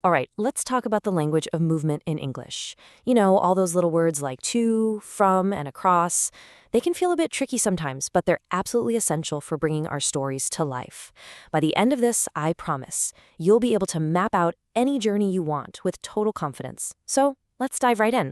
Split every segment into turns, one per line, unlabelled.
All right, let's talk about the language of movement in English. You know, all those little words like to, from, and across. They can feel a bit tricky sometimes, but they're absolutely essential for bringing our stories to life. By the end of this, I promise, you'll be able to map out any journey you want with total confidence. So let's dive right in.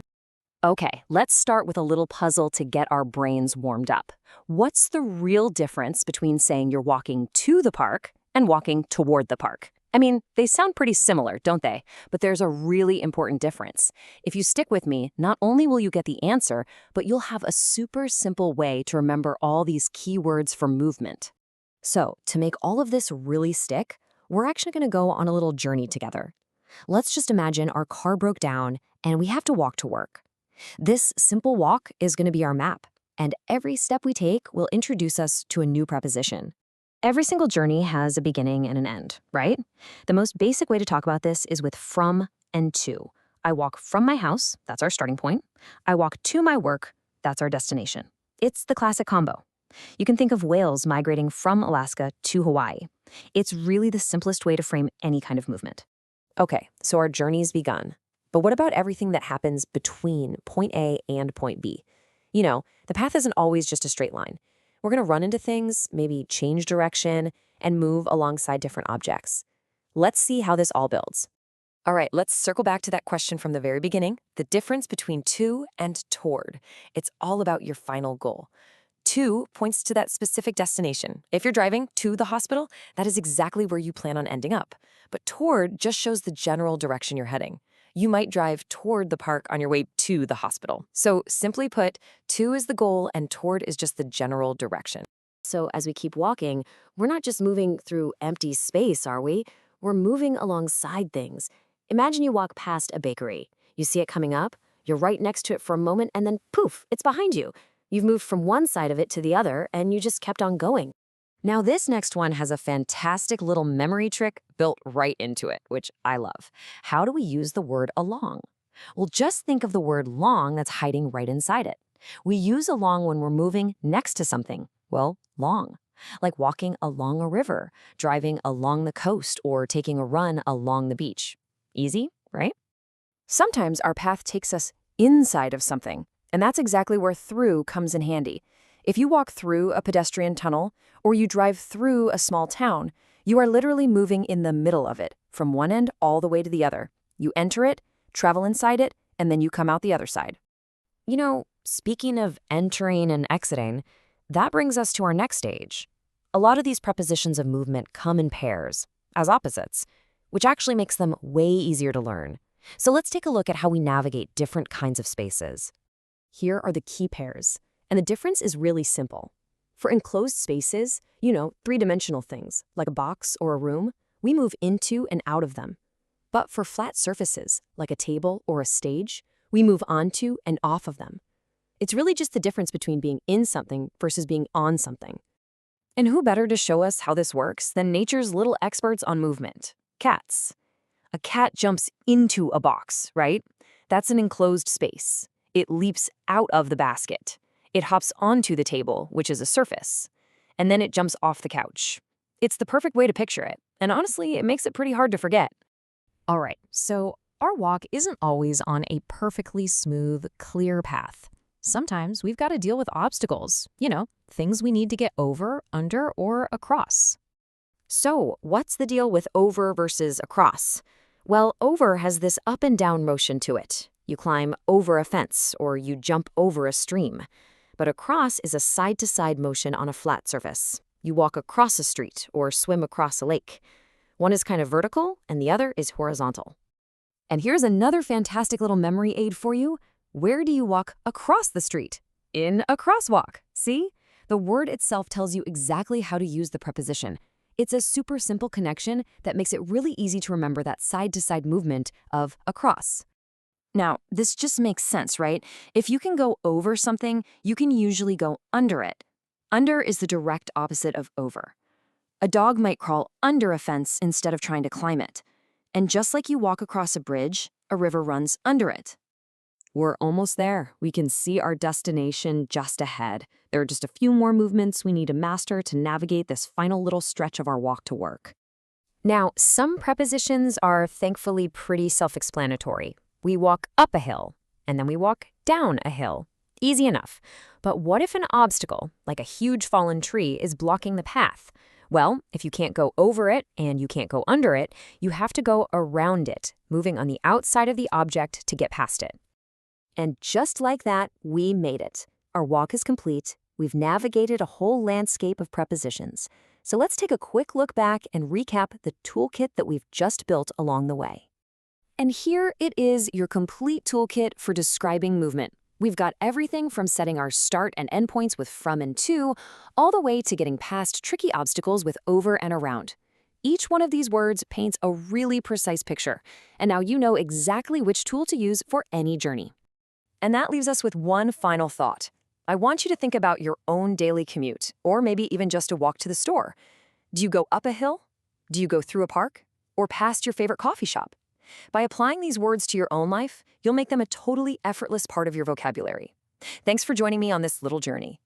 Okay, let's start with a little puzzle to get our brains warmed up. What's the real difference between saying you're walking to the park and walking toward the park? I mean, they sound pretty similar, don't they? But there's a really important difference. If you stick with me, not only will you get the answer, but you'll have a super simple way to remember all these key words for movement. So, to make all of this really stick, we're actually going to go on a little journey together. Let's just imagine our car broke down and we have to walk to work. This simple walk is going to be our map, and every step we take will introduce us to a new preposition. Every single journey has a beginning and an end, right? The most basic way to talk about this is with from and to. I walk from my house, that's our starting point. I walk to my work, that's our destination. It's the classic combo. You can think of whales migrating from Alaska to Hawaii. It's really the simplest way to frame any kind of movement.
Okay, so our journey's begun. But what about everything that happens between point A and point B? You know, the path isn't always just a straight line. We're going to run into things, maybe change direction, and move alongside different objects. Let's see how this all builds. All right, let's circle back to that question from the very beginning, the difference between to and toward. It's all about your final goal. To points to that specific destination. If you're driving to the hospital, that is exactly where you plan on ending up. But toward just shows the general direction you're heading. You might drive toward the park on your way to the hospital. So simply put, to is the goal and toward is just the general direction. So as we keep walking, we're not just moving through empty space, are we? We're moving alongside things. Imagine you walk past a bakery. You see it coming up, you're right next to it for a moment, and then poof, it's behind you. You've moved from one side of it to the other, and you just kept on going. Now, this next one has a fantastic little memory trick built right into it, which I love. How do we use the word along? Well, just think of the word long that's hiding right inside it. We use along when we're moving next to something. Well, long. Like walking along a river, driving along the coast, or taking a run along the beach. Easy, right? Sometimes our path takes us inside of something, and that's exactly where through comes in handy. If you walk through a pedestrian tunnel or you drive through a small town, you are literally moving in the middle of it, from one end all the way to the other. You enter it, travel inside it, and then you come out the other side. You know, speaking of entering and exiting, that brings us to our next stage. A lot of these prepositions of movement come in pairs, as opposites, which actually makes them way easier to learn. So let's take a look at how we navigate different kinds of spaces. Here are the key pairs, and the difference is really simple. For enclosed spaces, you know, three-dimensional things, like a box or a room, we move into and out of them. But for flat surfaces, like a table or a stage, we move onto and off of them. It's really just the difference between being in something versus being on something. And who better to show us how this works than nature's little experts on movement? Cats. A cat jumps into a box, right? That's an enclosed space. It leaps out of the basket. It hops onto the table, which is a surface. And then it jumps off the couch. It's the perfect way to picture it. And honestly, it makes it pretty hard to forget.
All right, so our walk isn't always on a perfectly smooth, clear path. Sometimes we've got to deal with obstacles, things we need to get over, under, or across.
So, what's the deal with over versus across? Well, over has this up and down motion to it. You climb over a fence or you jump over a stream. But across is a side-to-side motion on a flat surface. You walk across a street or swim across a lake. One is kind of vertical and the other is horizontal. And here's another fantastic little memory aid for you. Where do you walk across the street? In a crosswalk. See? The word itself tells you exactly how to use the preposition. It's a super simple connection that makes it really easy to remember that side-to-side movement of across. Now, this just makes sense, right? If you can go over something, you can usually go under it. Under is the direct opposite of over. A dog might crawl under a fence instead of trying to climb it. And just like you walk across a bridge, a river runs under it. We're almost there. We can see our destination just ahead. There are just a few more movements we need to master to navigate this final little stretch of our walk to work.
Now, some prepositions are thankfully pretty self-explanatory. We walk up a hill, and then we walk down a hill. Easy enough. But what if an obstacle, like a huge fallen tree, is blocking the path? Well, if you can't go over it and you can't go under it, you have to go around it, moving on the outside of the object to get past it.
And just like that, we made it. Our walk is complete. We've navigated a whole landscape of prepositions. So let's take a quick look back and recap the toolkit that we've just built along the way. And here it is, your complete toolkit for describing movement. We've got everything from setting our start and end points with from and to, all the way to getting past tricky obstacles with over and around. Each one of these words paints a really precise picture, and now you know exactly which tool to use for any journey. And that leaves us with one final thought. I want you to think about your own daily commute, or maybe even just a walk to the store. Do you go up a hill? Do you go through a park? Or past your favorite coffee shop? By applying these words to your own life, you'll make them a totally effortless part of your vocabulary. Thanks for joining me on this little journey.